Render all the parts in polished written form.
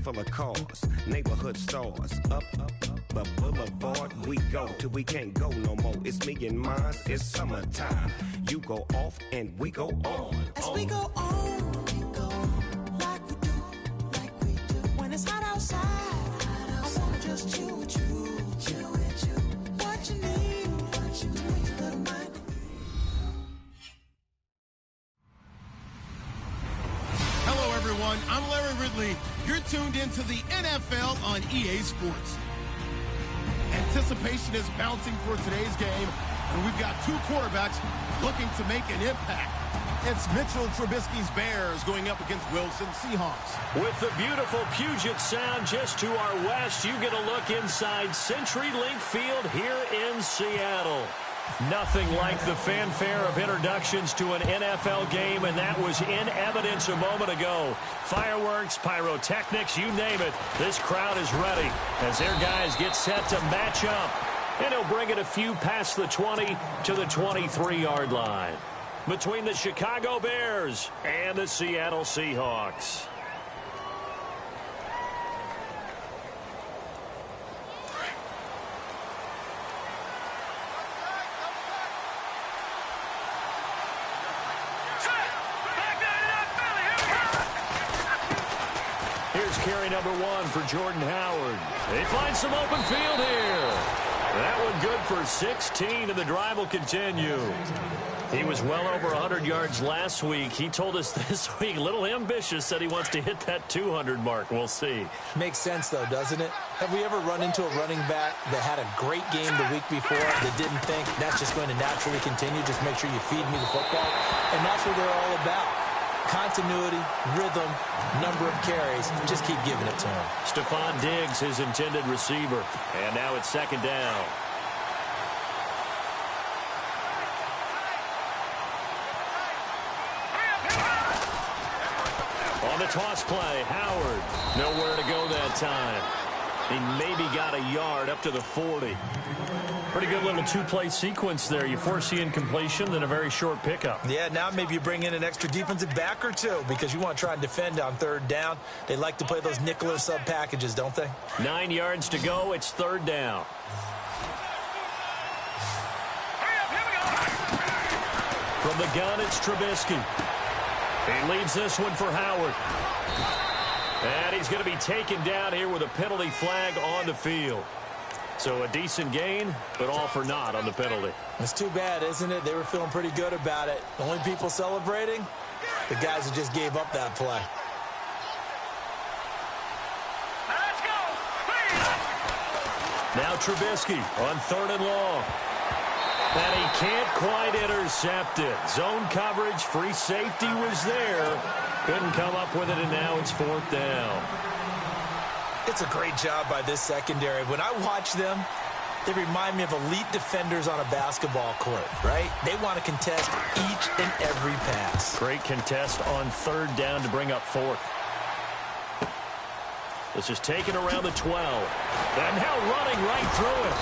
full of cars, neighborhood stars. Up the boulevard we go till we can't go no more. It's me and mine, it's summertime. You go off and we go on. As we go on, we go like we do. When it's hot outside, I wanna just chill with you. What you need, little mind. Hello, everyone. I'm Larry Ridley. You're tuned into the NFL on EA Sports. Anticipation is mounting for today's game, and we've got two quarterbacks looking to make an impact. It's Mitchell Trubisky's Bears going up against Wilson Seahawks. With the beautiful Puget Sound just to our west, you get a look inside CenturyLink Field here in Seattle. Nothing like the fanfare of introductions to an NFL game, and that was in evidence a moment ago. Fireworks, pyrotechnics, you name it. This crowd is ready as their guys get set to match up. And he'll bring it a few past the 20 to the 23-yard line between the Chicago Bears and the Seattle Seahawks. Here's carry number 1 for Jordan Howard. They find some open field here. That one good for 16, and the drive will continue. He was well over 100 yards last week. He told us this week, a little ambitious, said he wants to hit that 200 mark. We'll see. Makes sense, though, doesn't it? Have we ever run into a running back that had a great game the week before that didn't think that's just going to naturally continue? Just make sure you feed me the football. And that's what they're all about. Continuity, rhythm, number of carries. Just keep giving it to him. Stephon Diggs, his intended receiver. And now it's second down. On the toss play, Howard. Nowhere to go that time. He maybe got a yard up to the 40. Pretty good little two-play sequence there. You force the incompletion, then a very short pickup. Yeah, now maybe you bring in an extra defensive back or two because you want to try and defend on third down. They like to play those nickel or sub packages, don't they? 9 yards to go. It's third down. From the gun, it's Trubisky. He leaves this one for Howard. And he's going to be taken down here with a penalty flag on the field. So a decent gain, but all for naught on the penalty. It's too bad, isn't it? They were feeling pretty good about it. The only people celebrating, the guys who just gave up that play. Let's go. Now Trubisky on third and long. And he can't quite intercept it. Zone coverage, free safety was there. Couldn't come up with it, and now it's fourth down. It's a great job by this secondary. When I watch them, they remind me of elite defenders on a basketball court, right? They want to contest each and every pass. Great contest on third down to bring up fourth. This is taken around the 12. And now running right through it.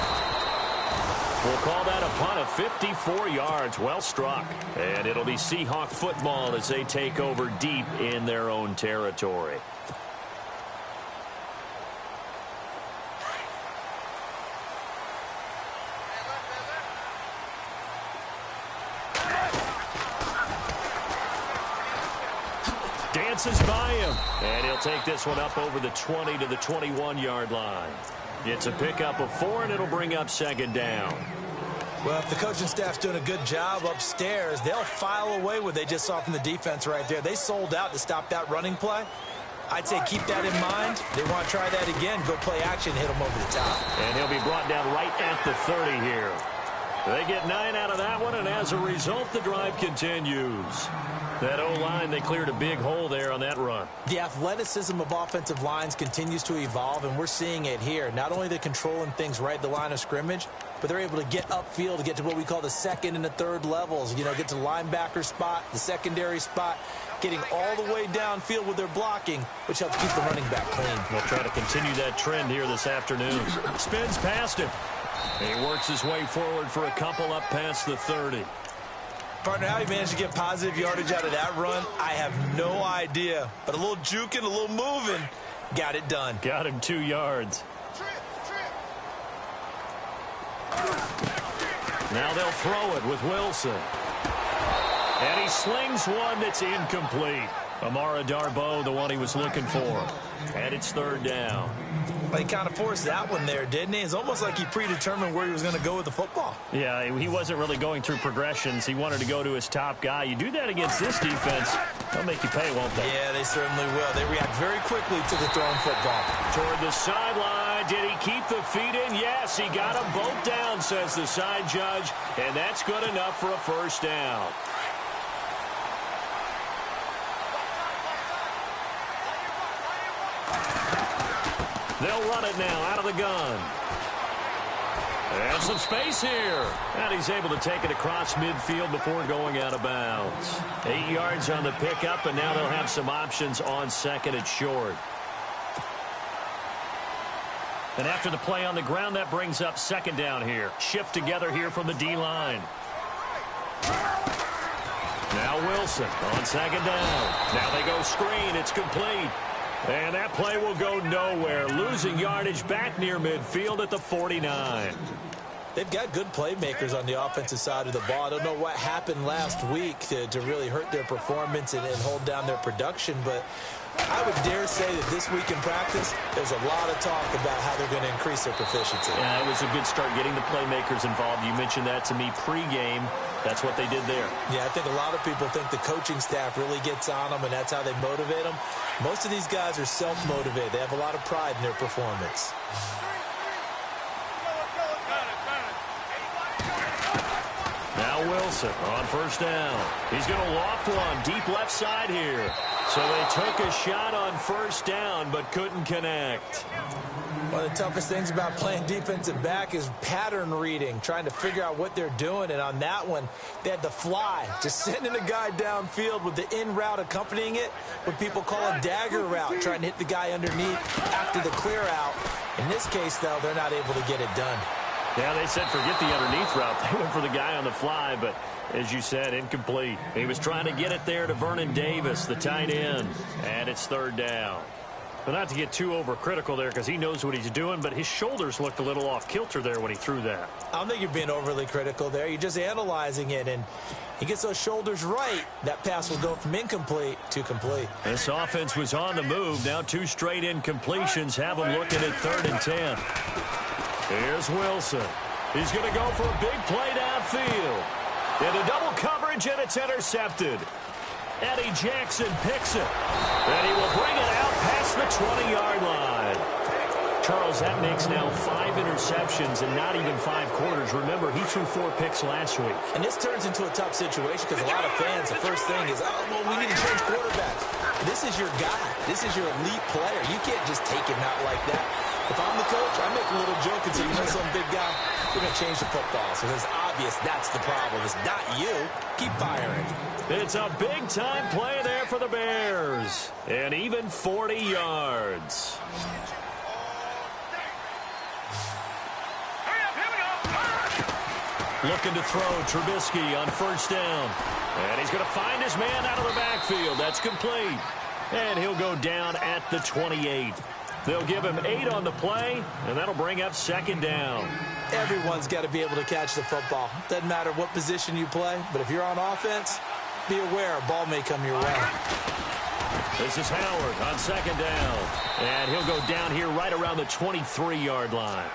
We'll call that a punt of 54 yards. Well struck. And it'll be Seahawk football as they take over deep in their own territory. Dances by him. And he'll take this one up over the 20 to the 21-yard line. It's a pickup of 4, and it'll bring up second down. Well, if the coaching staff's doing a good job upstairs, they'll file away what they just saw from the defense right there. They sold out to stop that running play. I'd say keep that in mind. They want to try that again. Go play action, hit them over the top. And he'll be brought down right at the 30 here. They get 9 out of that one, and as a result, the drive continues. That O-line, they cleared a big hole there on that run. The athleticism of offensive lines continues to evolve, and we're seeing it here. Not only are they controlling things right at the line of scrimmage, but they're able to get upfield to get to what we call the second and the third levels. You know, get to the linebacker spot, the secondary spot, getting all the way downfield with their blocking, which helps keep the running back clean. We'll try to continue that trend here this afternoon. Spins past him. He works his way forward for a couple up past the 30. Partner, how he managed to get positive yardage out of that run, I have no idea. But a little juking, a little moving, Got it done. Got him 2 yards. Now they'll throw it with Wilson. And he slings one that's incomplete. Amara Darboh, the one he was looking for. And it's 3rd down. He kind of forced that one there, didn't he? It's almost like he predetermined where he was going to go with the football. Yeah, he wasn't really going through progressions. He wanted to go to his top guy. You do that against this defense, they'll make you pay, won't they? Yeah, they certainly will. They react very quickly to the thrown football. Toward the sideline. Did he keep the feet in? Yes, he got them both down, says the side judge. And that's good enough for a 1st down. They'll run it now out of the gun. And some space here. And he's able to take it across midfield before going out of bounds. 8 yards on the pickup, and now they'll have some options on 2nd and short. And after the play on the ground, that brings up 2nd down here. Shift together here from the D-line. Now Wilson on 2nd down. Now they go screen. It's complete. And that play will go nowhere. Losing yardage back near midfield at the 49. They've got good playmakers on the offensive side of the ball. I don't know what happened last week to really hurt their performance and hold down their production, but I would dare say that this week in practice, there's a lot of talk about how they're going to increase their proficiency. Yeah, it was a good start getting the playmakers involved. You mentioned that to me pregame. That's what they did there. Yeah, I think a lot of people think the coaching staff really gets on them, and that's how they motivate them. Most of these guys are self-motivated. They have a lot of pride in their performance. Now Wilson on 1st down. He's going to loft one deep left side here. So they took a shot on 1st down but couldn't connect. One of the toughest things about playing defensive back is pattern reading, trying to figure out what they're doing. And on that one, they had the fly, just sending a guy downfield with the in route accompanying it, what people call a dagger route, trying to hit the guy underneath after the clear out. In this case, though, they're not able to get it done. Yeah, they said forget the underneath route. They went for the guy on the fly, but as you said, incomplete. He was trying to get it there to Vernon Davis, the tight end, and it's 3rd down. But not to get too overcritical there because he knows what he's doing, but his shoulders looked a little off kilter there when he threw that. I don't think you're being overly critical there. You're just analyzing it, and he gets those shoulders right. That pass will go from incomplete to complete. This offense was on the move. Now 2 straight incompletions have them looking at 3rd and 10. Here's Wilson. He's going to go for a big play downfield. Into double coverage, and it's intercepted. Eddie Jackson picks it. And he will bring it out past the 20-yard line. Charles, that makes now 5 interceptions and not even 5 quarters. Remember, he threw 4 picks last week. And this turns into a tough situation because a lot of fans, the first thing is, oh, well, we need to change quarterbacks. This is your guy. This is your elite player. You can't just take him out like that. If I'm the coach, I make a little joke and say, you know, some big guy, we're going to change the football. So it's obvious that's the problem. It's not you. Keep firing. It's a big-time play there for the Bears. And even 40 yards. Looking to throw Trubisky on 1st down. And he's going to find his man out of the backfield. That's complete. And he'll go down at the 28. They'll give him 8 on the play, and that'll bring up 2nd down. Everyone's got to be able to catch the football. Doesn't matter what position you play, but if you're on offense, be aware a ball may come your way. This is Howard on 2nd down. And he'll go down here right around the 23-yard line.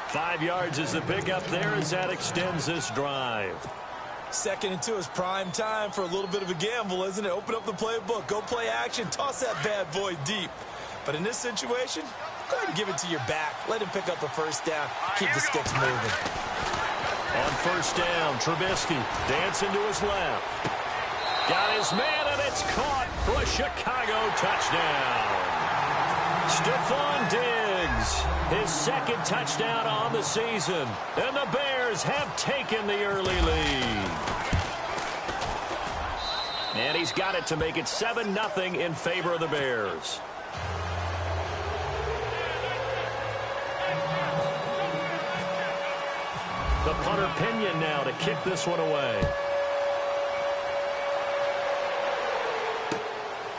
5 yards is the pickup there as that extends this drive. 2nd and 2 is prime time for a little bit of a gamble, isn't it? Open up the playbook, go play action, toss that bad boy deep. But in this situation, go ahead and give it to your back. Let him pick up a 1st down. Keep the sticks moving. On 1st down, Trubisky dancing to his left. Got his man, and it's caught for a Chicago touchdown. Stephon Diggs, his 2nd touchdown on the season. And the Bears have taken the early lead. And he's got it to make it 7-0 in favor of the Bears. The punter Pinion now to kick this one away.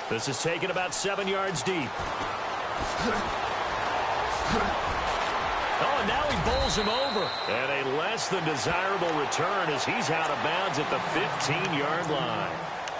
This is taken about 7 yards deep. Oh, and now he bowls him over. And a less than desirable return as he's out of bounds at the 15-yard line.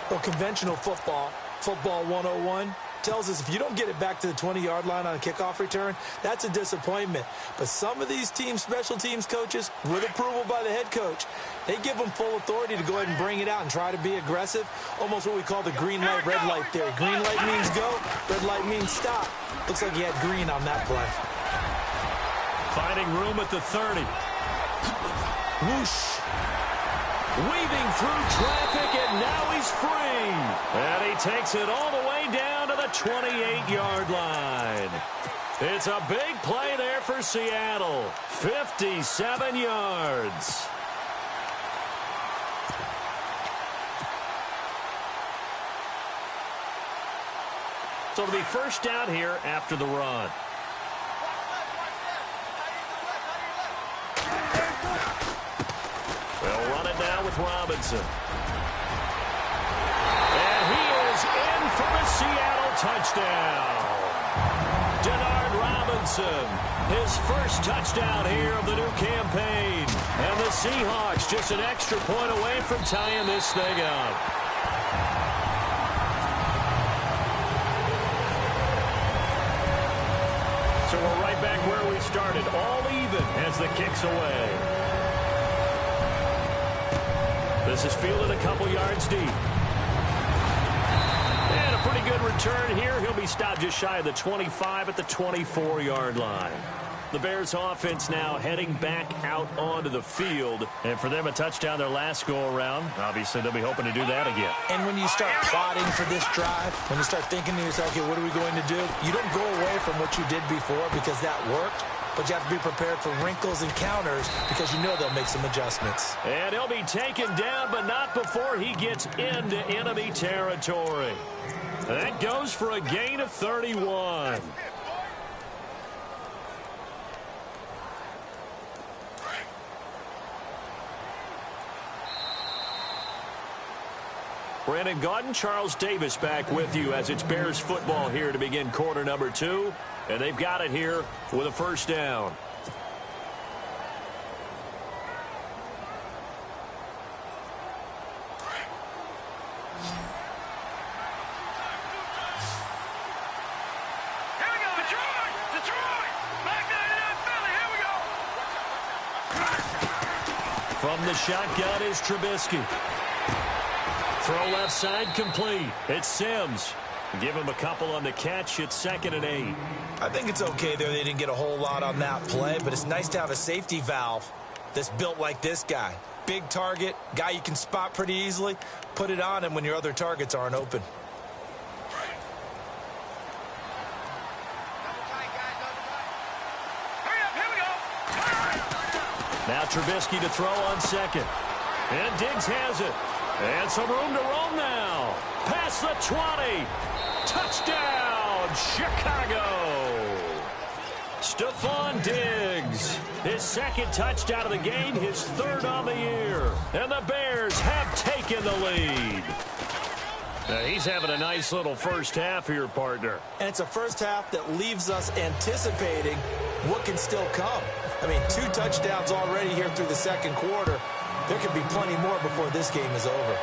Well, conventional football 101, tells us if you don't get it back to the 20-yard line on a kickoff return, that's a disappointment. But some of these teams, special teams coaches, with approval by the head coach, they give them full authority to go ahead and bring it out and try to be aggressive, almost what we call the green light, red light theory. Green light means go, red light means stop. Looks like he had green on that play. Finding room at the 30. Whoosh. Weaving through traffic, and now he's free. And he takes it all the way down to the 28-yard line. It's a big play there for Seattle. 57 yards. So it'll be first down here after the run. They'll run it now with Robinson. And he is in for the Seattle touchdown. Denard Robinson, his first touchdown here of the new campaign. And the Seahawks just an extra point away from tying this thing up. So we're right back where we started, all even as the kick's away. This is fielded a couple yards deep. And a pretty good return here. He'll be stopped just shy of the 25 at the 24-yard line. The Bears offense now heading back out onto the field. And for them, a touchdown their last go-around. Obviously, they'll be hoping to do that again. And when you start plotting for this drive, when you start thinking to yourself, okay, what are we going to do? You don't go away from what you did before because that worked. But you have to be prepared for wrinkles and counters because you know they'll make some adjustments. And he'll be taken down, but not before he gets into enemy territory. That goes for a gain of 31. Brandon Gaudin, Charles Davis back with you as it's Bears football here to begin quarter number 2. And they've got it here with a first down. Here we go, Detroit! Detroit! Back there in Philly, here we go! From the shotgun is Trubisky. Throw left side complete. It's Sims. Give him a couple on the catch. It's 2nd and 8. I think it's okay there. They didn't get a whole lot on that play, but it's nice to have a safety valve that's built like this guy. Big target, guy you can spot pretty easily. Put it on him when your other targets aren't open. Hurry up, here we go! Now Trubisky to throw on 2nd. And Diggs has it. And some room to roam now. Past the 20. Touchdown, Chicago. Stephon Diggs, his 2nd touchdown of the game, his 3rd on the year. And the Bears have taken the lead. Now he's having a nice little first half here, partner. And it's a first half that leaves us anticipating what can still come. I mean, 2 touchdowns already here through the 2nd quarter. There could be plenty more before this game is over.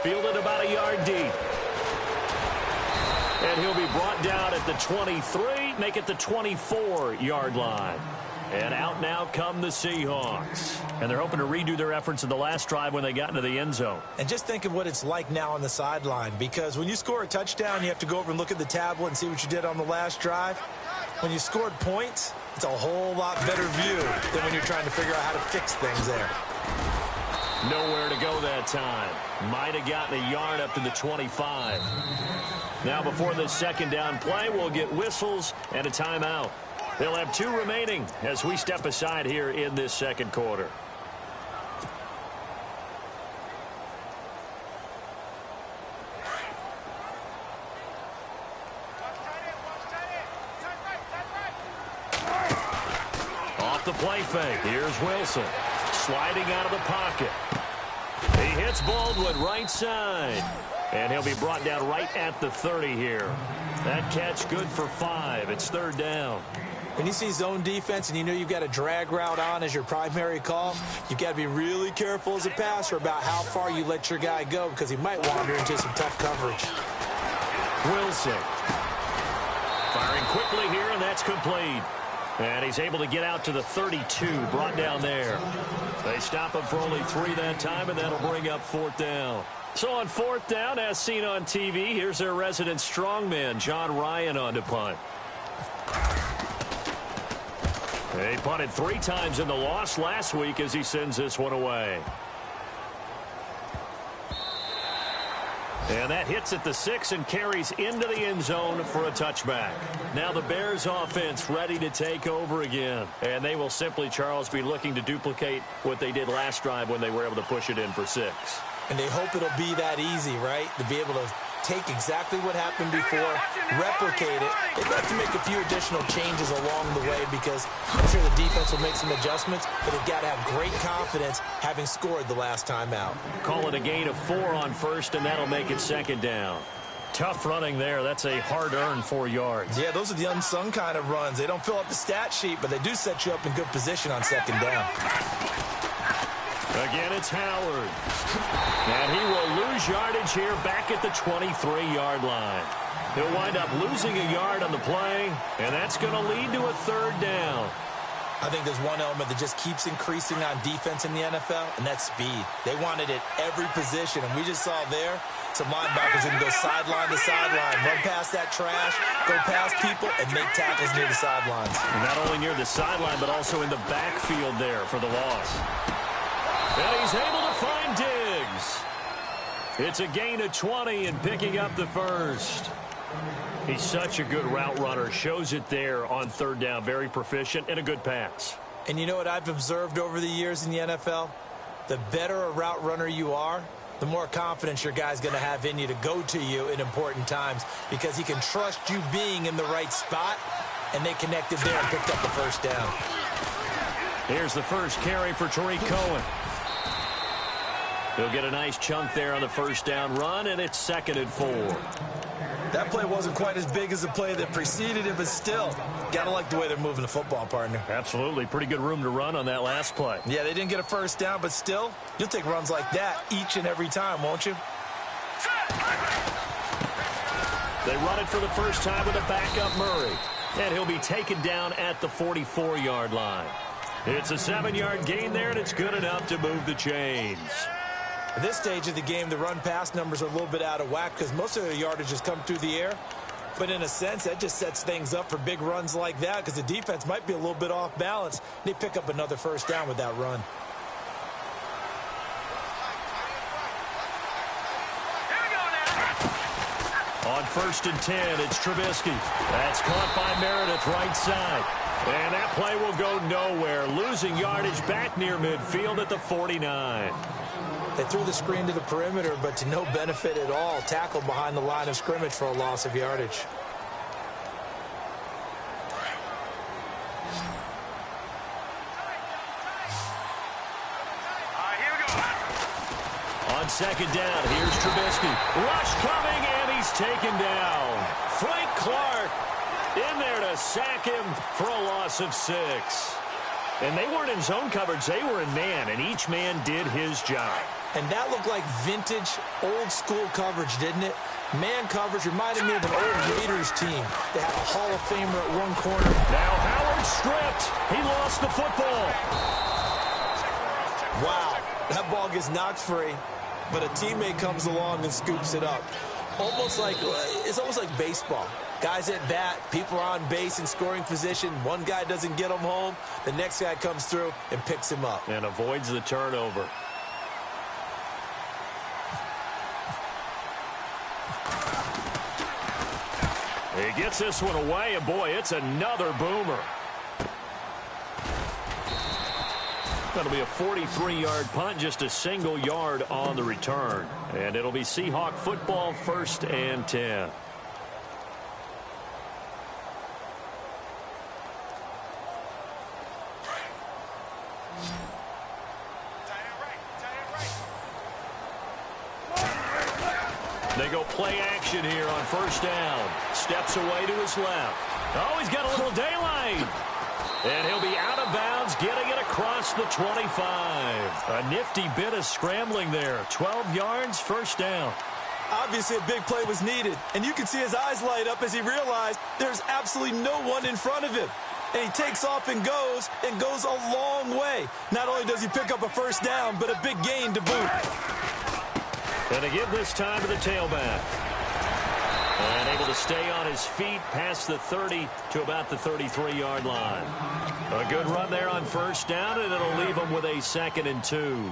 Fielded about a yard deep. And he'll be brought down at the 23, make it the 24-yard line. And out now come the Seahawks. And they're hoping to redo their efforts in the last drive when they got into the end zone. And just think of what it's like now on the sideline, because when you score a touchdown, you have to go over and look at the tablet and see what you did on the last drive. When you scored points, it's a whole lot better view than when you're trying to figure out how to fix things there. Nowhere to go that time. Might have gotten a yard up to the 25. Now before the 2nd down play, we'll get whistles and a timeout. They'll have 2 remaining as we step aside here in this 2nd quarter. Off the play fake. Here's Wilson. Sliding out of the pocket. He hits Baldwin right side. And he'll be brought down right at the 30 here. That catch good for 5. It's 3rd down. When you see zone defense and you know you've got a drag route on as your primary call, you've got to be really careful as a passer about how far you let your guy go because he might wander into some tough coverage. Wilson firing quickly here, and that's complete. And he's able to get out to the 32, brought down there. They stop him for only 3 that time, and that'll bring up 4th down. So on 4th down, as seen on TV, here's their resident strongman, John Ryan, on to punt. He punted 3 times in the loss last week as he sends this one away. And that hits at the 6 and carries into the end zone for a touchback. Now the Bears offense ready to take over again. And they will simply, Charles, be looking to duplicate what they did last drive when they were able to push it in for 6. And they hope it'll be that easy, right? To be able to take exactly what happened before, replicate it. They'd have to make a few additional changes along the way because I'm sure the defense will make some adjustments, but they've got to have great confidence having scored the last time out. Call it a gain of 4 on 1st, and that'll make it 2nd down. Tough running there. That's a hard-earned 4 yards. Yeah, those are the unsung kind of runs. They don't fill up the stat sheet, but they do set you up in good position on 2nd down. Again, it's Howard. And he will lose yardage here back at the 23-yard line. He'll wind up losing a yard on the play, and that's going to lead to a 3rd down. I think there's one element that just keeps increasing on defense in the NFL, and that's speed. They want it at every position, and we just saw there some linebackers who can go sideline to sideline, run past that trash, go past people, and make tackles near the sidelines. And not only near the sideline, but also in the backfield there for the loss. And he's able to find Diggs. It's a gain of 20 and picking up the 1st. He's such a good route runner. Shows it there on 3rd down. Very proficient and a good pass. And you know what I've observed over the years in the NFL? The better a route runner you are, the more confidence your guy's going to have in you to go to you in important times because he can trust you being in the right spot, and they connected there and picked up the 1st down. Here's the first carry for Tariq Cohen. He'll get a nice chunk there on the 1st down run, and it's 2nd and 4. That play wasn't quite as big as the play that preceded it, but still, gotta like the way they're moving the football, partner. Absolutely. Pretty good room to run on that last play. Yeah, they didn't get a 1st down, but still, you'll take runs like that each and every time, won't you? They run it for the first time with a backup Murray, and he'll be taken down at the 44-yard line. It's a 7-yard gain there, and it's good enough to move the chains. At this stage of the game, the run-pass numbers are a little bit out of whack because most of their yardage has come through the air. But in a sense, that just sets things up for big runs like that because the defense might be a little bit off balance. They pick up another 1st down with that run. On 1st and 10, it's Trubisky. That's caught by Meredith right side. And that play will go nowhere. Losing yardage back near midfield at the 49. They threw the screen to the perimeter, but to no benefit at all. Tackled behind the line of scrimmage for a loss of yardage. On 2nd down, here's Trubisky. Rush coming, and he's taken down. Frank Clark in there to sack him for a loss of 6. And they weren't in zone coverage. They were in man, and each man did his job. And that looked like vintage, old-school coverage, didn't it? Man coverage reminded me of an old Raiders team. They had a Hall of Famer at one corner. Now Howard stripped. He lost the football. Wow, that ball gets knocked free, but a teammate comes along and scoops it up. It's almost like baseball. Guys at bat, people are on base in scoring position. One guy doesn't get him home. The next guy comes through and picks him up. And avoids the turnover. He gets this one away, and boy, it's another boomer. That'll be a 43-yard punt, just a single yard on the return. And it'll be Seahawk football, 1st and 10. The go play action here on first down. Steps away to his left. Oh, he's got a little daylight. And he'll be out of bounds, getting it across the 25. A nifty bit of scrambling there. 12 yards, first down. Obviously, a big play was needed, and you can see his eyes light up as he realized there's absolutely no one in front of him. And he takes off and goes a long way. Not only does he pick up a first down, but a big gain to boot. And they give this time to the tailback. And able to stay on his feet past the 30 to about the 33-yard line. A good run there on first down, and it'll leave him with a 2nd and 2.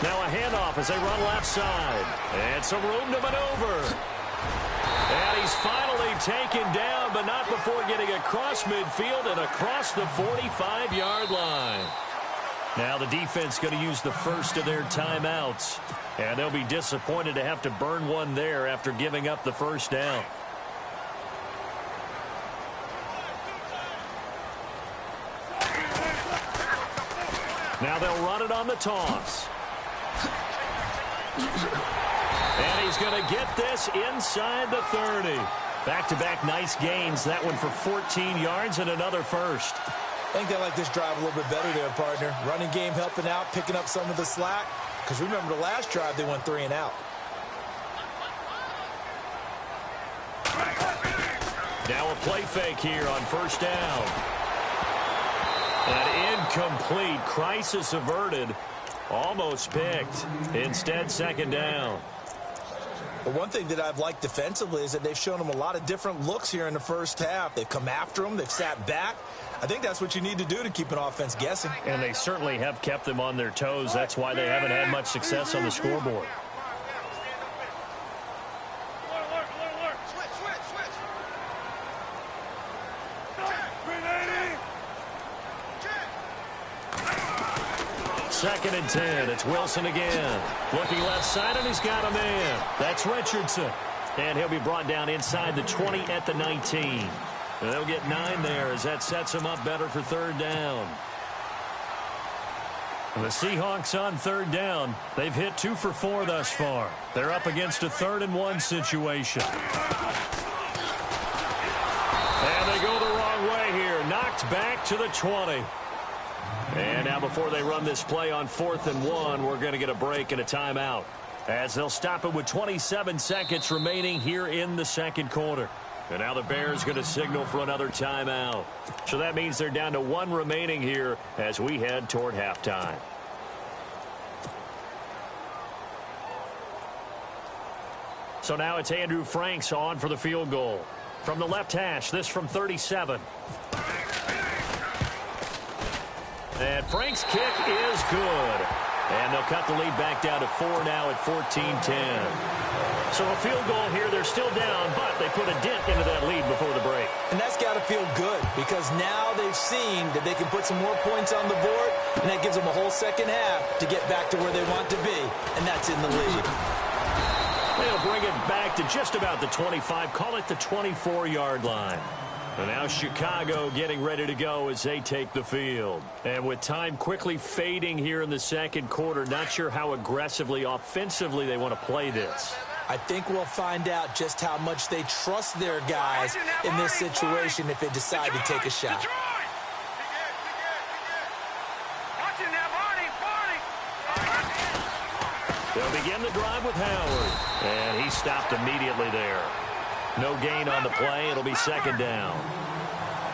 Now a handoff as they run left side. And some room to maneuver. And he's finally taken down, but not before getting across midfield and across the 45-yard line. Now the defense going to use the first of their timeouts. And they'll be disappointed to have to burn one there after giving up the first down. Now they'll run it on the toss. And he's going to get this inside the 30. Back-to-back nice gains. That one for 14 yards and another first. I think they like this drive a little bit better there, partner. Running game helping out, picking up some of the slack. Because remember the last drive, they went 3 and out. Now a play fake here on first down. An incomplete. Crisis averted. Almost picked. Instead, 2nd down. But one thing that I've liked defensively is that they've shown them a lot of different looks here in the first half. They've come after them. They've sat back. I think that's what you need to do to keep an offense guessing. And they certainly have kept them on their toes. That's why they haven't had much success on the scoreboard. Second and 10. It's Wilson again. Looking left side, and he's got a man. That's Richardson. And he'll be brought down inside the 20 at the 19. And they'll get 9 there as that sets him up better for 3rd down. And the Seahawks on 3rd down. They've hit 2 for 4 thus far. They're up against a 3rd and 1 situation. And they go the wrong way here. Knocked back to the 20. And now before they run this play on 4th and 1, we're going to get a break and a timeout. As they'll stop it with 27 seconds remaining here in the 2nd quarter. And now the Bears going to signal for another timeout. So that means they're down to 1 remaining here as we head toward halftime. So now it's Andrew Franks on for the field goal. From the left hash, this from 37. And Frank's kick is good. And they'll cut the lead back down to 4 now at 14-10. So a field goal here. They're still down, but they put a dent into that lead before the break. And that's got to feel good because now they've seen that they can put some more points on the board, and that gives them a whole second half to get back to where they want to be, and that's in the lead. They'll bring it back to just about the 25. Call it the 24-yard line. And now Chicago getting ready to go as they take the field. And with time quickly fading here in the 2nd quarter, not sure how aggressively, offensively they want to play this. I think we'll find out just how much they trust their guys in this situation if they decide to take a shot. They'll begin the drive with Howard. And he stopped immediately there. No gain on the play. It'll be 2nd down.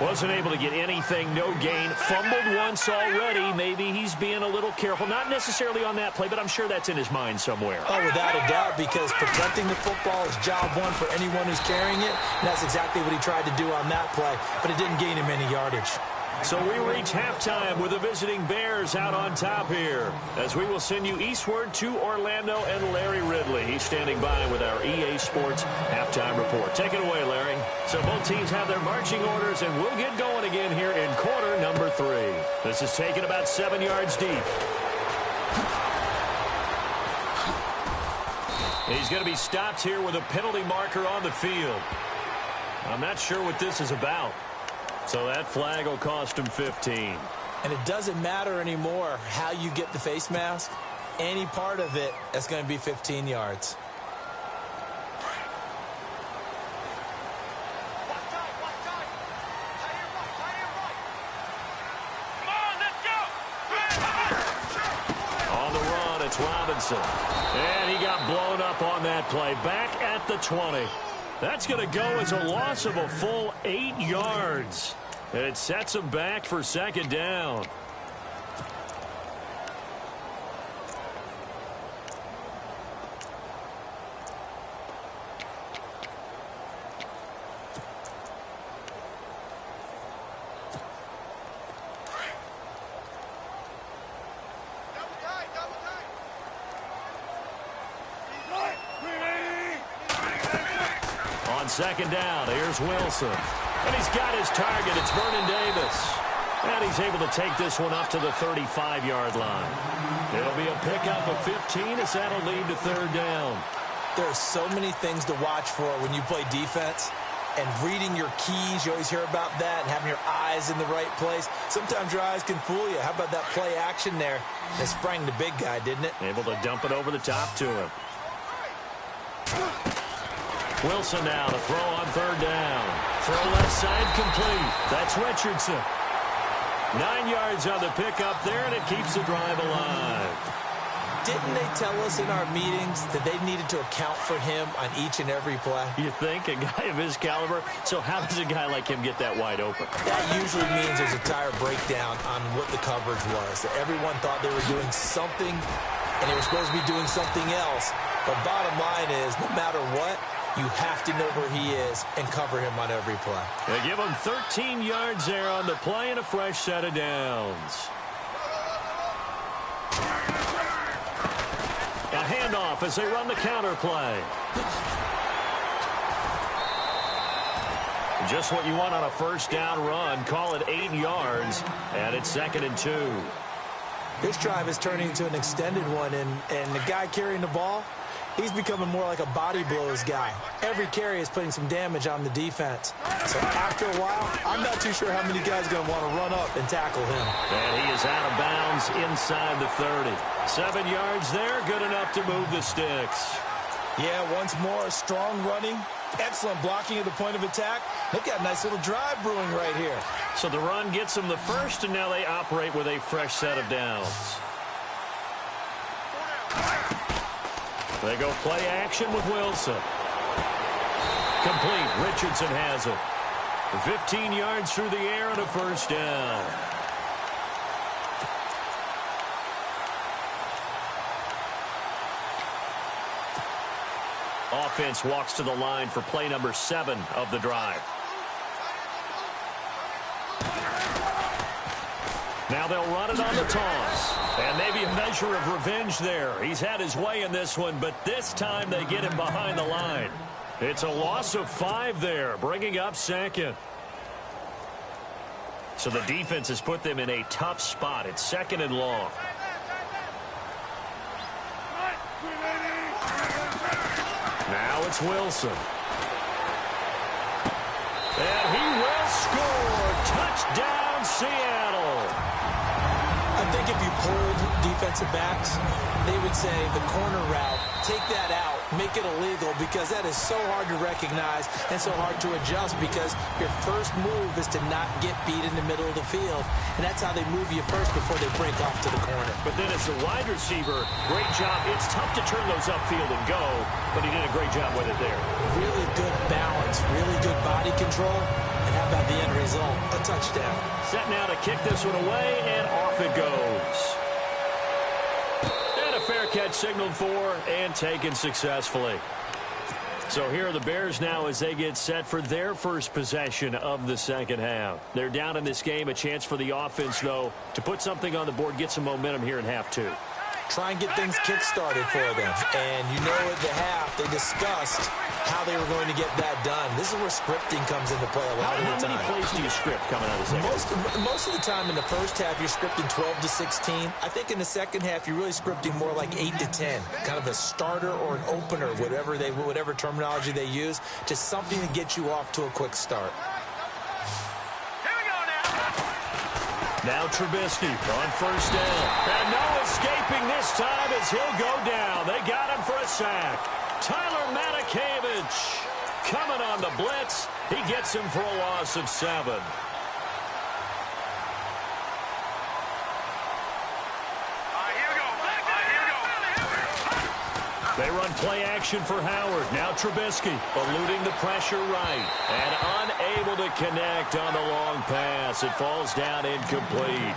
Wasn't able to get anything. No gain. Fumbled once already. Maybe he's being a little careful. Not necessarily on that play, but I'm sure that's in his mind somewhere. Oh, without a doubt, because protecting the football is job one for anyone who's carrying it. And that's exactly what he tried to do on that play, but it didn't gain him any yardage. So we reach halftime with the visiting Bears out on top here as we will send you eastward to Orlando and Larry Ridley. He's standing by with our EA Sports halftime report. Take it away, Larry. So both teams have their marching orders, and we'll get going again here in quarter number 3. This is taken about 7 yards deep. He's going to be stopped here with a penalty marker on the field. I'm not sure what this is about. So that flag will cost him 15. And it doesn't matter anymore how you get the face mask. Any part of it, that's going to be 15 yards. Robinson. And he got blown up on that play. Back at the 20. That's going to go as a loss of a full 8 yards. And it sets him back for second down. Second down, here's Wilson. And he's got his target. It's Vernon Davis. And he's able to take this one up to the 35-yard line. It'll be a pickup of 15 as that'll lead to third down. There are so many things to watch for when you play defense. And reading your keys, you always hear about that, and having your eyes in the right place. Sometimes your eyes can fool you. How about that play action there? It sprang the big guy, didn't it? Able to dump it over the top to him. Wilson now to throw on third down. Throw left side complete. That's Richardson. 9 yards on the pickup there, and it keeps the drive alive. Didn't they tell us in our meetings that they needed to account for him on each and every play? You think? A guy of his caliber? So how does a guy like him get that wide open? That usually means there's a tire breakdown on what the coverage was. That everyone thought they were doing something, and they were supposed to be doing something else. But bottom line is, no matter what, you have to know where he is and cover him on every play. They give him 13 yards there on the play and a fresh set of downs. A handoff as they run the counter play. Just what you want on a first down run. Call it 8 yards, and it's 2nd and 2. This drive is turning into an extended one, and the guy carrying the ball, he's becoming more like a body blows guy. Every carry is putting some damage on the defense. So after a while, I'm not too sure how many guys are going to want to run up and tackle him. And he is out of bounds inside the 30. 7 yards there, good enough to move the sticks. Yeah, once more, strong running, excellent blocking at the point of attack. They've got a nice little drive brewing right here. So the run gets them the first, and now they operate with a fresh set of downs. They go play action with Wilson. Complete. Richardson has it. 15 yards through the air and a first down. Offense walks to the line for play number 7 of the drive. Now they'll run it on the toss. And maybe a measure of revenge there. He's had his way in this one, but this time they get him behind the line. It's a loss of 5 there, bringing up 2nd. So the defense has put them in a tough spot. It's 2nd and long. Now it's Wilson. And he will score. Touchdown, Seattle. I think if you pulled defensive backs, they would say the corner route, take that out, make it illegal, because that is so hard to recognize and so hard to adjust, because your first move is to not get beat in the middle of the field, and that's how they move you first before they break off to the corner. But then as the wide receiver, great job. It's tough to turn those upfield and go, but he did a great job with it there. Really good balance, really good body control, and how about the end result? A touchdown. Set now to kick this one away, and off it goes. And a fair catch signaled for and taken successfully. So here are the Bears now as they get set for their first possession of the second half. They're down in this game. A chance for the offense, though, to put something on the board, get some momentum here in half 2. Try and get things kick-started for them. And you know at the half, they discussed how they were going to get that done. This is where scripting comes into play a lot of the time. How many plays do you script coming out of the second? Most of the time in the first half, you're scripting 12 to 16. I think in the second half, you're really scripting more like 8 to 10. Kind of a starter or an opener, whatever terminology they use. Just something to get you off to a quick start. Here we go now. Now Trubisky on first down. And no escaping this time as he'll go down. They got him for a sack. Tyler Matakevich coming on the blitz. He gets him for a loss of 7. They run play action for Howard. Now Trubisky eluding the pressure right and unable to connect on the long pass. It falls down incomplete.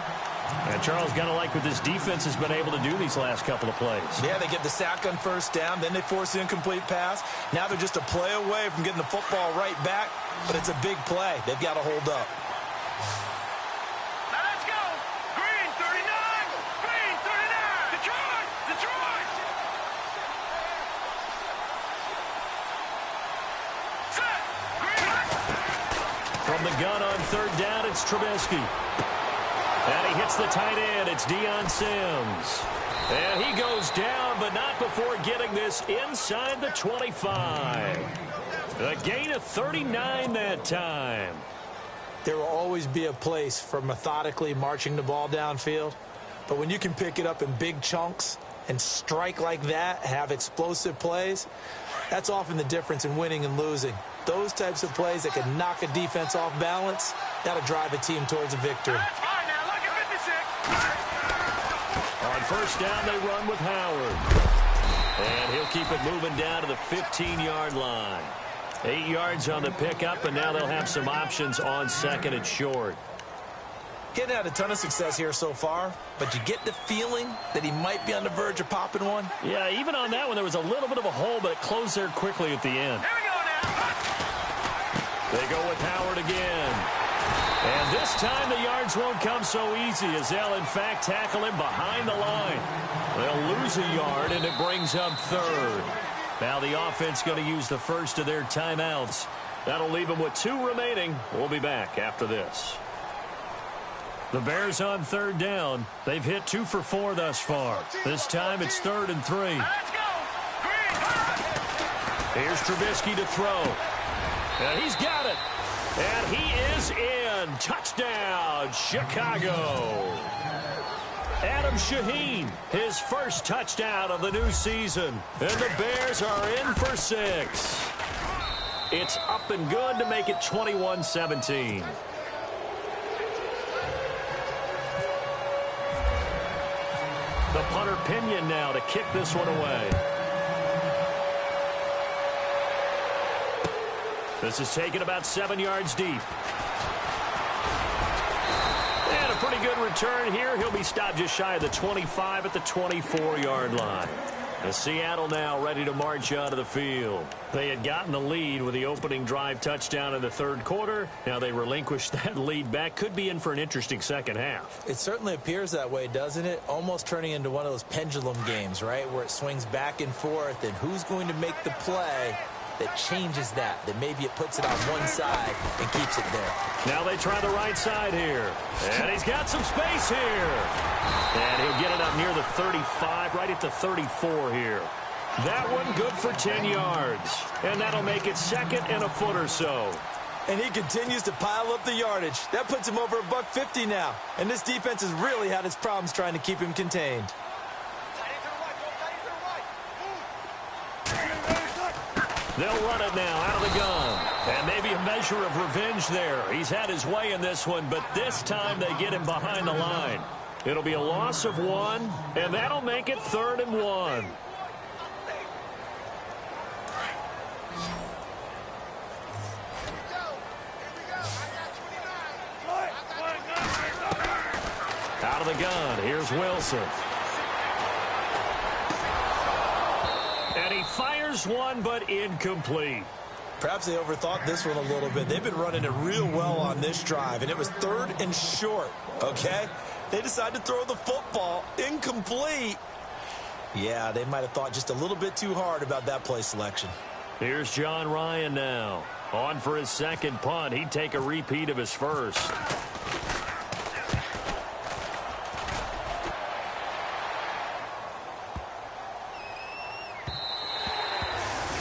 And Charles, got to like what this defense has been able to do these last couple of plays. Yeah, they get the sack on first down, then they force the incomplete pass. Now they're just a play away from getting the football right back, but it's a big play. They've got to hold up. Now let's go. Green 39. Green 39. Detroit. Detroit. Set. Green. From the gun on third down, it's Trubisky. And he hits the tight end. It's Deion Sims. And he goes down, but not before getting this inside the 25. A gain of 39 that time. There will always be a place for methodically marching the ball downfield. But when you can pick it up in big chunks and strike like that, have explosive plays, that's often the difference in winning and losing. Those types of plays that can knock a defense off balance, that'll drive a team towards a victory. On first down, they run with Howard. And he'll keep it moving down to the 15-yard line. 8 yards on the pickup, and now they'll have some options on second and short. Getting had a ton of success here so far, but you get the feeling that he might be on the verge of popping one. Yeah, even on that one, there was a little bit of a hole, but it closed there quickly at the end. Here we go now. They go with Howard again. And this time the yards won't come so easy as they'll, in fact, tackle him behind the line. They'll lose a yard, and it brings up third. Now the offense going to use the first of their timeouts. That'll leave them with 2 remaining. We'll be back after this. The Bears on third down. They've hit 2 for 4 thus far. This time it's 3rd and 3. Let's go. Green. Here's Trubisky to throw. And he's got it. And he is in. Touchdown, Chicago. Adam Shaheen, his first touchdown of the new season. And the Bears are in for 6. It's up and good to make it 21-17. The punter Pinion now to kick this one away. This is taken about 7 yards deep. And a pretty good return here. He'll be stopped just shy of the 25 at the 24-yard line. And Seattle now ready to march out of the field. They had gotten the lead with the opening drive touchdown in the third quarter. Now they relinquished that lead back. Could be in for an interesting second half. It certainly appears that way, doesn't it? Almost turning into one of those pendulum games, right, where it swings back and forth, and who's going to make the play that changes that maybe it puts it on one side and keeps it there. Now they try the right side here. And he's got some space here. And he'll get it up near the 35, right at the 34 here. That one good for 10 yards. And that'll make it 2nd and a foot or so. And he continues to pile up the yardage. That puts him over $150 now. And this defense has really had its problems trying to keep him contained. They'll run it now out of the gun. And maybe a measure of revenge there. He's had his way in this one, but this time they get him behind the line. It'll be a loss of 1, and that'll make it 3rd and 1. Out of the gun, here's Wilson. And he fires one, but incomplete. Perhaps they overthought this one a little bit. They've been running it real well on this drive, and it was 3rd and short, okay? They decided to throw the football incomplete. Yeah, they might have thought just a little bit too hard about that play selection. Here's John Ryan now. On for his second punt. He'd take a repeat of his first.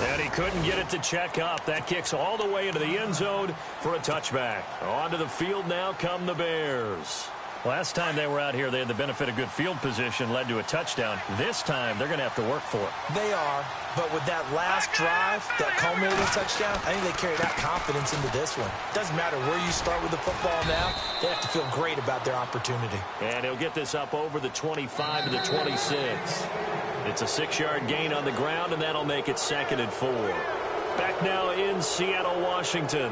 And he couldn't get it to check up. That kicks all the way into the end zone for a touchback. Onto the field now come the Bears. Last time they were out here, they had the benefit of good field position, led to a touchdown. This time, they're going to have to work for it. They are, but with that last drive, that culminating touchdown, I think they carry that confidence into this one. Doesn't matter where you start with the football now, they have to feel great about their opportunity. And he'll get this up over the 25 to the 26. It's a 6-yard gain on the ground, and that'll make it 2nd and 4. Back now in Seattle, Washington.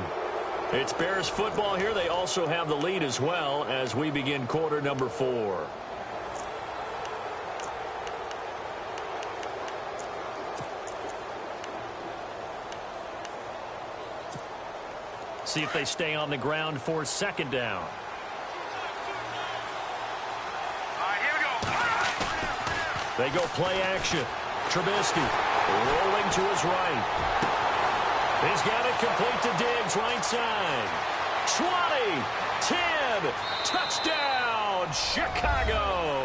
It's Bears football here. They also have the lead as well as we begin quarter number 4. See if they stay on the ground for 2nd down. All right, here we go. They go play action. Trubisky rolling to his right. He's got it complete to Diggs, right side. 20, 10, touchdown, Chicago.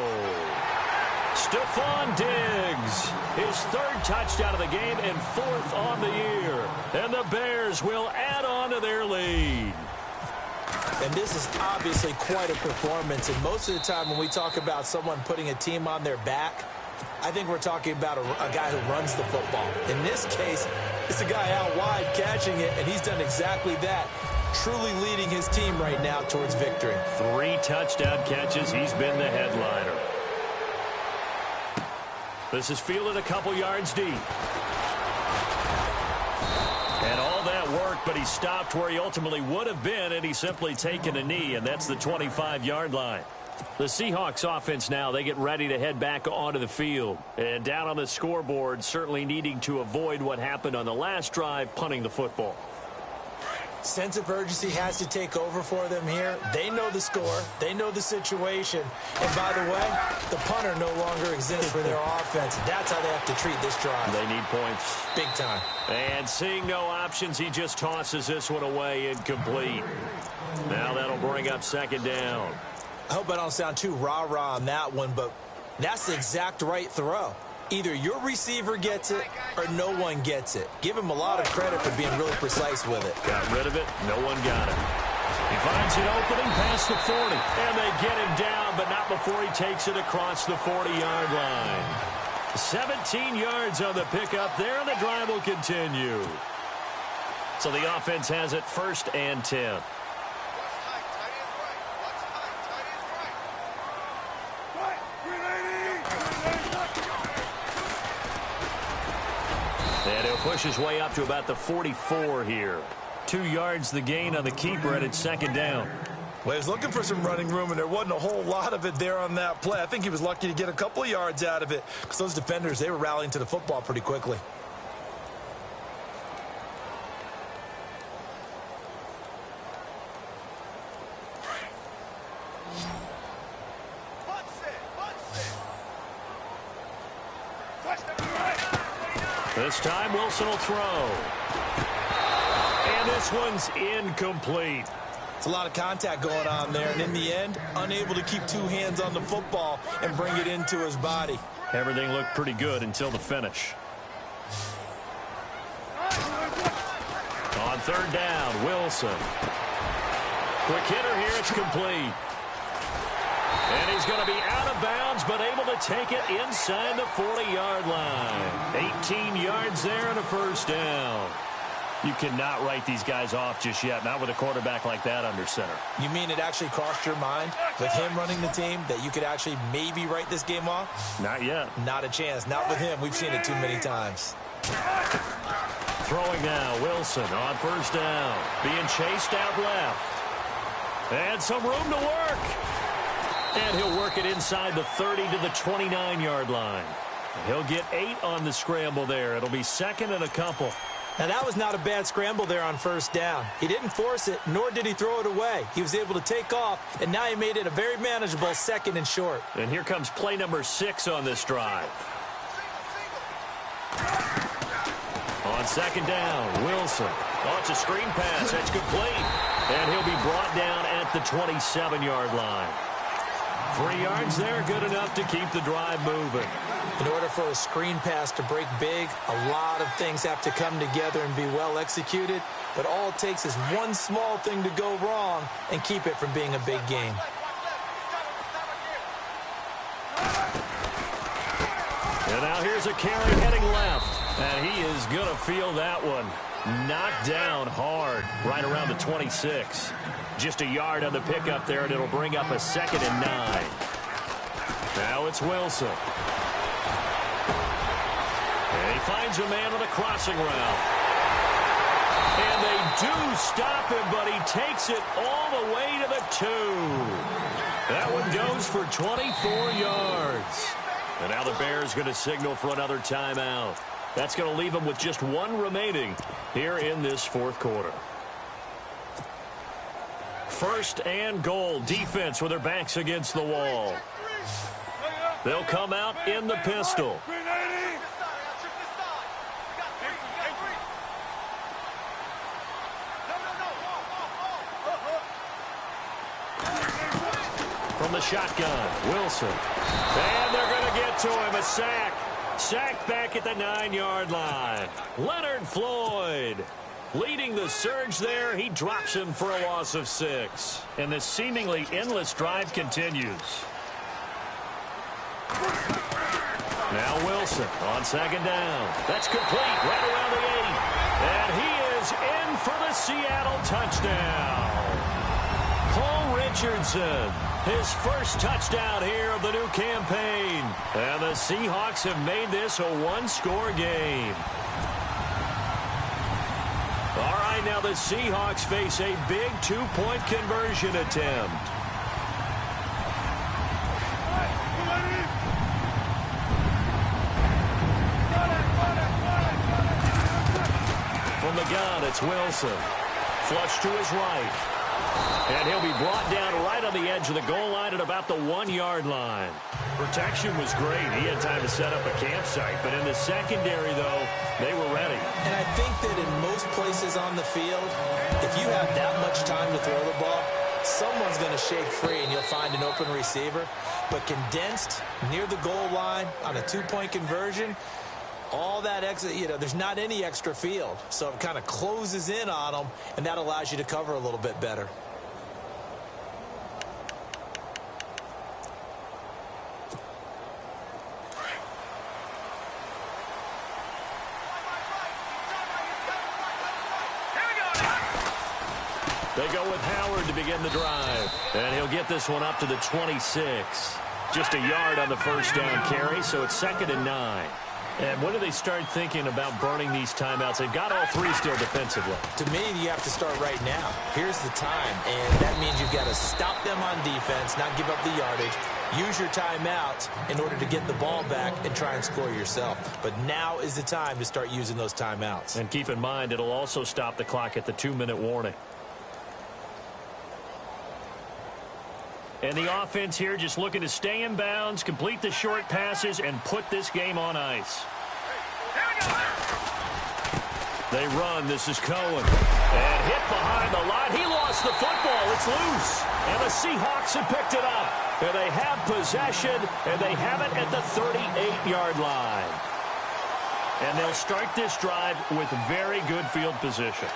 Stephon Diggs, his 3rd touchdown of the game and 4th on the year. And the Bears will add on to their lead. And this is obviously quite a performance. And most of the time when we talk about someone putting a team on their back, I think we're talking about a guy who runs the football. In this case, it's a guy out wide catching it, and he's done exactly that, truly leading his team right now towards victory. 3 touchdown catches. He's been the headliner. This is fielded a couple yards deep. And all that work, but he stopped where he ultimately would have been, and he's simply taken a knee, and that's the 25-yard line. The Seahawks offense now, they get ready to head back onto the field. And down on the scoreboard, certainly needing to avoid what happened on the last drive, punting the football. Sense of urgency has to take over for them here. They know the score. They know the situation. And by the way, the punter no longer exists for their offense. That's how they have to treat this drive. They need points. Big time. And seeing no options, he just tosses this one away incomplete. Now that'll bring up 2nd down. I hope I don't sound too rah-rah on that one, but that's the exact right throw. Either your receiver gets it or no one gets it. Give him a lot of credit for being really precise with it. Got rid of it. No one got it. He finds an opening past the 40. And they get him down, but not before he takes it across the 40-yard line. 17 yards on the pickup there, and the drive will continue. So the offense has it 1st and 10. And he'll push his way up to about the 44 here. 2 yards the gain on the keeper, and it's 2nd down. Well, he was looking for some running room, and there wasn't a whole lot of it there on that play. I think he was lucky to get a couple of yards out of it because those defenders, they were rallying to the football pretty quickly. This time, Wilson will throw. And this one's incomplete. It's a lot of contact going on there, and in the end, unable to keep 2 hands on the football and bring it into his body. Everything looked pretty good until the finish. On 3rd down, Wilson. Quick hitter here, it's complete. And he's going to be out of bounds, but able to take it inside the 40-yard line. 18 yards there and a 1st down. You cannot write these guys off just yet, not with a quarterback like that under center. You mean it actually crossed your mind with him running the team that you could actually maybe write this game off? Not yet. Not a chance. Not with him. We've seen it too many times. Throwing now, Wilson on 1st down. Being chased out left. And some room to work. And he'll work it inside the 30 to the 29-yard line. He'll get 8 on the scramble there. It'll be 2nd and a couple. Now, that was not a bad scramble there on 1st down. He didn't force it, nor did he throw it away. He was able to take off, and now he made it a very manageable 2nd and short. And here comes play number 6 on this drive. On 2nd down, Wilson. Oh, it's a screen pass. That's complete. And he'll be brought down at the 27-yard line. 3 yards there, good enough to keep the drive moving. In order for a screen pass to break big, a lot of things have to come together and be well executed. But all it takes is one small thing to go wrong and keep it from being a big game. And now here's a carry heading left. And he is going to feel that one. Knocked down hard right around the 26. Just a yard on the pickup there, and it'll bring up a 2nd and 9. Now it's Wilson. And he finds a man on the crossing route. And they do stop him, but he takes it all the way to the 2. That one goes for 24 yards. And now the Bears going to signal for another timeout. That's going to leave them with just 1 remaining here in this 4th quarter. 1st and goal. Defense with their backs against the wall. They'll come out in the pistol. From the shotgun, Wilson. And they're going to get to him. A sack. Sacked back at the 9-yard line. Leonard Floyd leading the surge there. He drops him for a loss of 6. And the seemingly endless drive continues. Now Wilson on 2nd down. That's complete right around the 8. And he is in for the Seattle touchdown. Paul Richardson, his first touchdown here of the new campaign. And the Seahawks have made this a 1-score game. All right, now the Seahawks face a big 2-point conversion attempt. From the gun, it's Wilson. Flush to his right. And he'll be brought down right on the edge of the goal line at about the 1-yard line. Protection was great. He had time to set up a campsite. But in the secondary, though, they were ready. And I think that in most places on the field, if you have that much time to throw the ball, someone's going to shake free and you'll find an open receiver. But condensed near the goal line on a 2-point conversion, all that extra, there's not any extra field. So it kind of closes in on them, and that allows you to cover a little bit better. They go with Howard to begin the drive. And he'll get this one up to the 26. Just a yard on the first down carry, so it's 2nd and 9. And when do they start thinking about burning these timeouts? They've got all 3 still defensively. To me, you have to start right now. Here's the time, and that means you've got to stop them on defense, not give up the yardage. Use your timeouts in order to get the ball back and try and score yourself. But now is the time to start using those timeouts. And keep in mind, it'll also stop the clock at the 2-minute warning. And the offense here just looking to stay in bounds, complete the short passes, and put this game on ice. They run. This is Cohen. And hit behind the line. He lost the football. It's loose. And the Seahawks have picked it up. And they have possession, and they have it at the 38-yard line. And they'll start this drive with very good field position.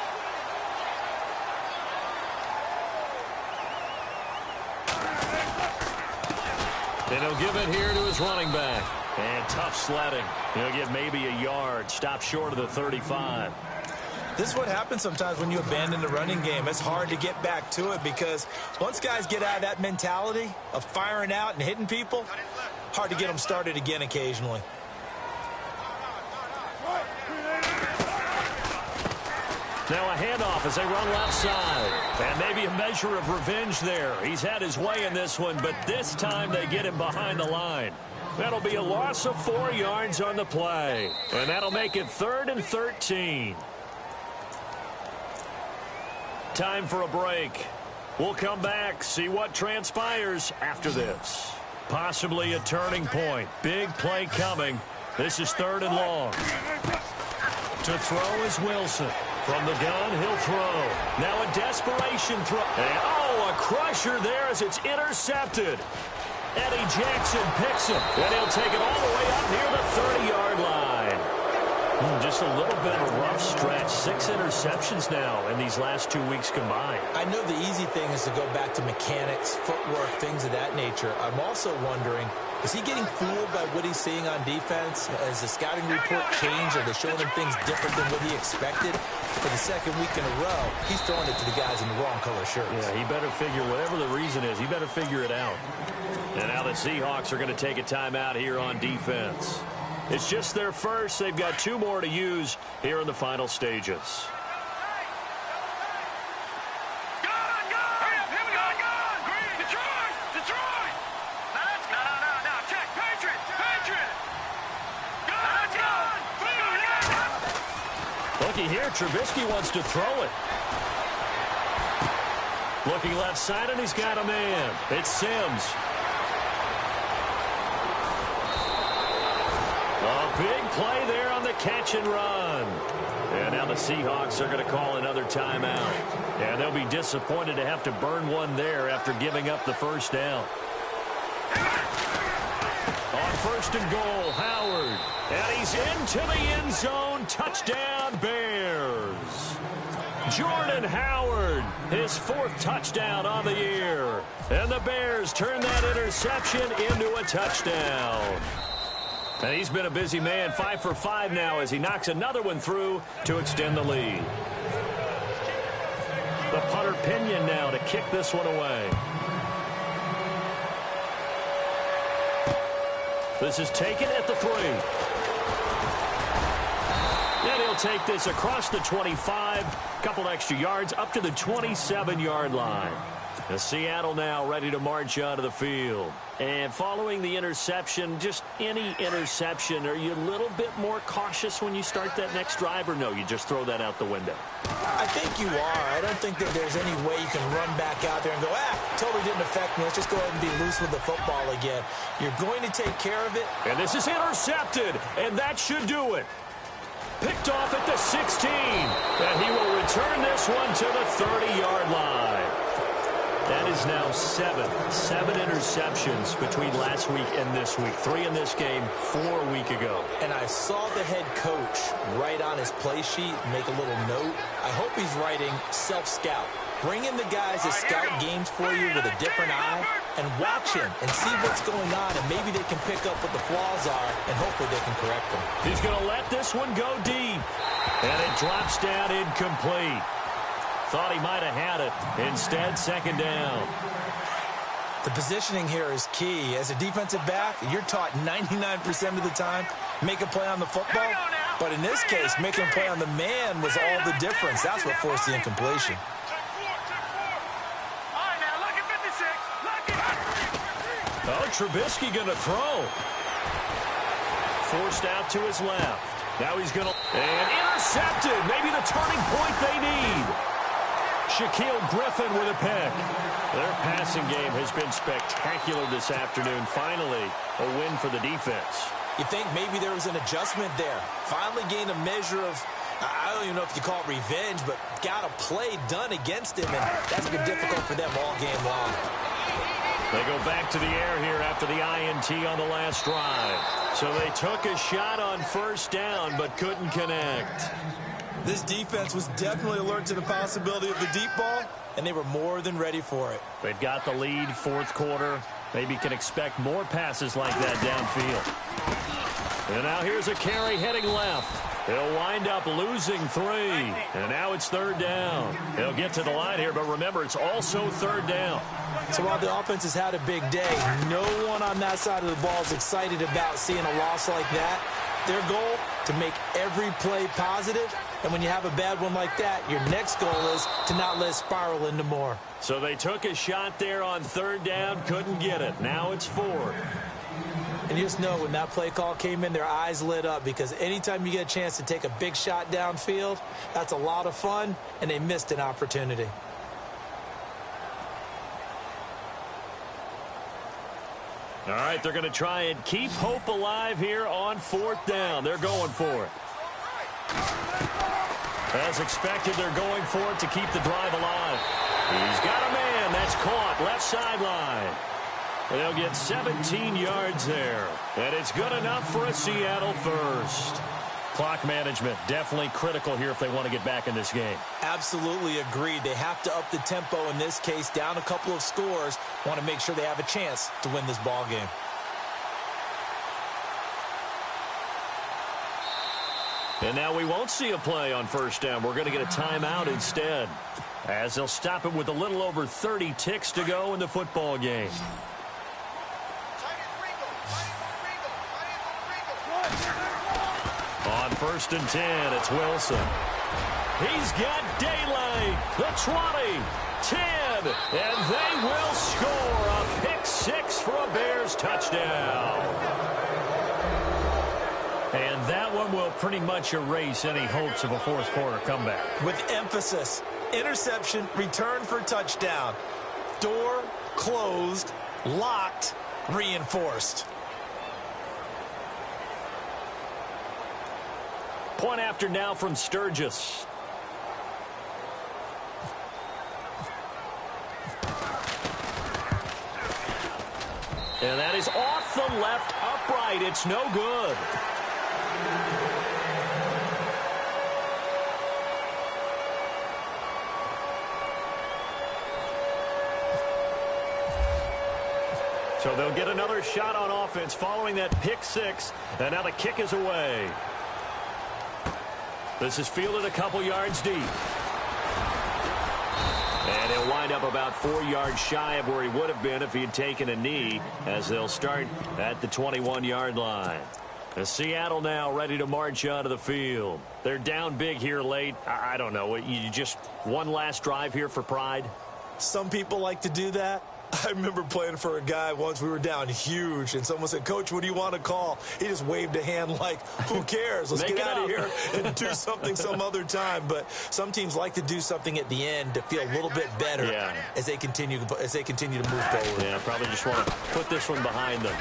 And he'll give it here to his running back. And tough sledding. He'll get maybe a yard. Stop short of the 35. This is what happens sometimes when you abandon the running game. It's hard to get back to it because once guys get out of that mentality of firing out and hitting people, hard to get them started again occasionally. Now a handoff as they run left side. And maybe a measure of revenge there. He's had his way in this one, but this time they get him behind the line. That'll be a loss of 4 yards on the play. And that'll make it 3rd and 13. Time for a break. We'll come back, see what transpires after this. Possibly a turning point. Big play coming. This is 3rd and long. To throw is Wilson. From the gun, he'll throw. Now a desperation throw. And, a crusher there as it's intercepted. Eddie Jackson picks him. And he'll take it all the way up near the 30-yard line. Just a little bit of a rough stretch. 6 interceptions now in these last 2 weeks combined. I know the easy thing is to go back to mechanics, footwork, things of that nature. I'm also wondering, is he getting fooled by what he's seeing on defense? Has the scouting report changed? Are they showing him things different than what he expected? For the second week in a row, he's throwing it to the guys in the wrong color shirts. Yeah, he better figure, whatever the reason is, he better figure it out. And now the Seahawks are going to take a timeout here on defense. It's just their first. They've got 2 more to use here in the final stages. Looky here, Trubisky wants to throw it. Looking left side, and he's got a man. It's Sims. A big play there on the catch and run. And now the Seahawks are going to call another timeout. And they'll be disappointed to have to burn one there after giving up the first down. On 1st and goal, Howard. And he's into the end zone. Touchdown, Bears. Jordan Howard, his 4th touchdown on the year. And the Bears turn that interception into a touchdown. And he's been a busy man, 5 for 5 now as he knocks another one through to extend the lead. The punter Pinion now to kick this one away. This is taken at the 3. And he'll take this across the 25, couple extra yards up to the 27-yard line. The Seattle now ready to march onto the field. And following the interception, just any interception, are you a little bit more cautious when you start that next drive, or no, you just throw that out the window? I think you are. I don't think that there's any way you can run back out there and go, totally didn't affect me. Let's just go ahead and be loose with the football again. You're going to take care of it. And this is intercepted, and that should do it. Picked off at the 16, and he will return this one to the 30-yard line. That is now 7 interceptions between last week and this week. 3 in this game, 4 a week ago. And I saw the head coach write on his play sheet, make a little note. I hope he's writing self-scout. Bring in the guys that scout games for you with a different eye and watch him and see what's going on, and maybe they can pick up what the flaws are, and hopefully they can correct them. He's going to let this one go deep, and it drops down incomplete. Thought he might have had it. Instead, 2nd down. The positioning here is key. As a defensive back, you're taught 99% of the time, make a play on the football. But in this case, making a play on the man was all the difference. That's what forced the incompletion. Oh, Trubisky going to throw. Forced out to his left. Now he's going to... And intercepted. Maybe the turning point they need. Shaquille Griffin with a pick. Their passing game has been spectacular this afternoon. Finally, a win for the defense. You think maybe there was an adjustment there. Finally gained a measure of, I don't even know if you call it revenge, but got a play done against him, and that's been difficult for them all game long. They go back to the air here after the INT on the last drive. So they took a shot on 1st down, but couldn't connect. This defense was definitely alert to the possibility of the deep ball, and they were more than ready for it. They've got the lead, 4th quarter. Maybe can expect more passes like that downfield. And now here's a carry heading left. He'll wind up losing 3. And now it's 3rd down. He'll get to the line here, but remember, it's also 3rd down. So while the offense has had a big day, no one on that side of the ball is excited about seeing a loss like that. Their goal, to make every play positive. And when you have a bad one like that, your next goal is to not let it spiral into more. So they took a shot there on 3rd down, couldn't get it. Now it's 4th. And you just know when that play call came in, their eyes lit up, because anytime you get a chance to take a big shot downfield, that's a lot of fun, and they missed an opportunity. All right, they're going to try and keep hope alive here on 4th down. They're going for it. As expected, they're going for it to keep the drive alive. He's got a man. That's caught. Left sideline. They'll get 17 yards there. And it's good enough for a Seattle first. Clock management, definitely critical here if they want to get back in this game. Absolutely agreed. They have to up the tempo in this case, down a couple of scores. Want to make sure they have a chance to win this ball game. And now we won't see a play on first down. We're going to get a timeout instead, as they'll stop it with a little over 30 ticks to go in the football game. On 1st and 10, it's Wilson. He's got daylight. The 20, 10, and they will score a pick six for a Bears touchdown. And that one will pretty much erase any hopes of a fourth quarter comeback. With emphasis, interception, return for touchdown. Door closed, locked, reinforced. Point after now from Sturgis. And that is off the left upright. It's no good. So they'll get another shot on offense following that pick six. And now the kick is away. This is fielded a couple yards deep. And he'll wind up about 4 yards shy of where he would have been if he had taken a knee, as they'll start at the 21-yard line. And Seattle now ready to march onto the field. They're down big here late. I don't know. You just one last drive here for pride? Some people like to do that. I remember playing for a guy once. We were down huge, and someone said, "Coach, what do you want to call?" He just waved a hand like, who cares? Let's get out of here and do something some other time. But some teams like to do something at the end to feel a little bit better as they continue to move forward. Yeah, probably just want to put this one behind them.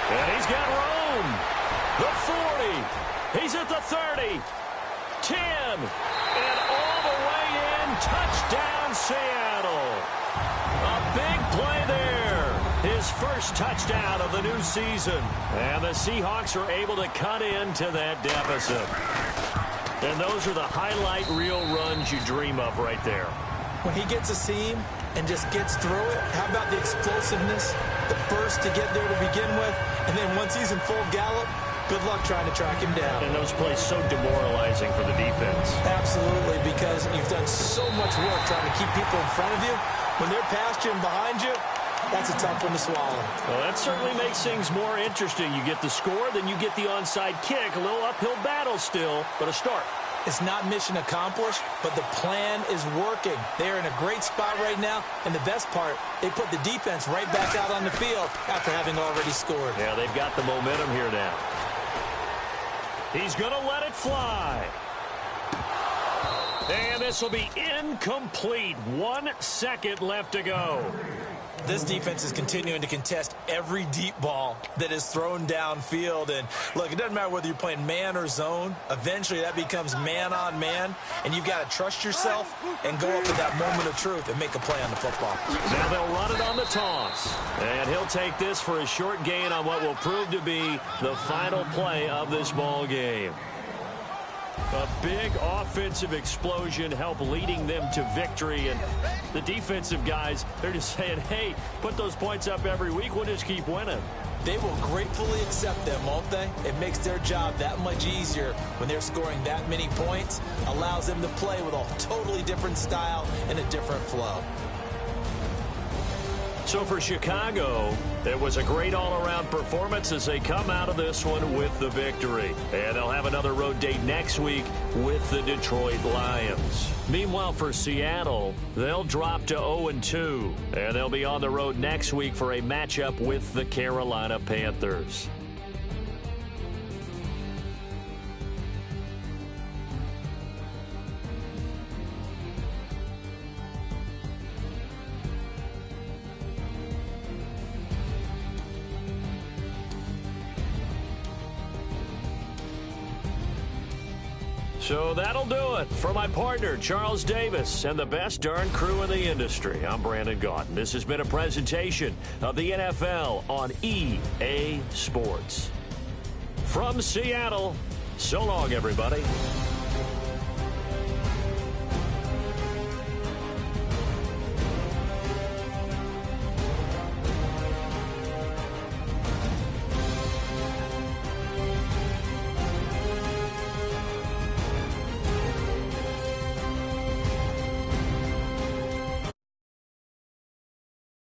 And he's got room. The 40. He's at the 30. 10. And all the way in. Touchdown, Seattle. A big play there. His first touchdown of the new season. And the Seahawks are able to cut into that deficit. And those are the highlight reel runs you dream of right there. When he gets a seam and just gets through it, how about the explosiveness? The burst to get there to begin with. And then once he's in full gallop, good luck trying to track him down. And those plays so demoralizing for the defense. Absolutely, because you've done so much work trying to keep people in front of you. When they're past you and behind you, that's a tough one to swallow. Well, that certainly makes things more interesting. You get the score, then you get the onside kick. A little uphill battle still, but a start. It's not mission accomplished, but the plan is working. They're in a great spot right now, and the best part, they put the defense right back out on the field after having already scored. Yeah, they've got the momentum here now. He's going to let it fly. And this will be incomplete. 1 second left to go. This defense is continuing to contest every deep ball that is thrown downfield. And, look, it doesn't matter whether you're playing man or zone. Eventually, that becomes man-on-man. And you've got to trust yourself and go up at that moment of truth and make a play on the football. Now they'll run it on the toss. And he'll take this for a short gain on what will prove to be the final play of this ball game. A big offensive explosion helped leading them to victory. And the defensive guys, they're just saying, hey, put those points up every week. We'll just keep winning. They will gratefully accept them, won't they? It makes their job that much easier when they're scoring that many points. Allows them to play with a totally different style and a different flow. So for Chicago, it was a great all-around performance as they come out of this one with the victory. And they'll have another road date next week with the Detroit Lions. Meanwhile, for Seattle, they'll drop to 0-2. And they'll be on the road next week for a matchup with the Carolina Panthers. So that'll do it. For my partner, Charles Davis, and the best darn crew in the industry, I'm Brandon Gaudin. This has been a presentation of the NFL on EA Sports. From Seattle, so long, everybody.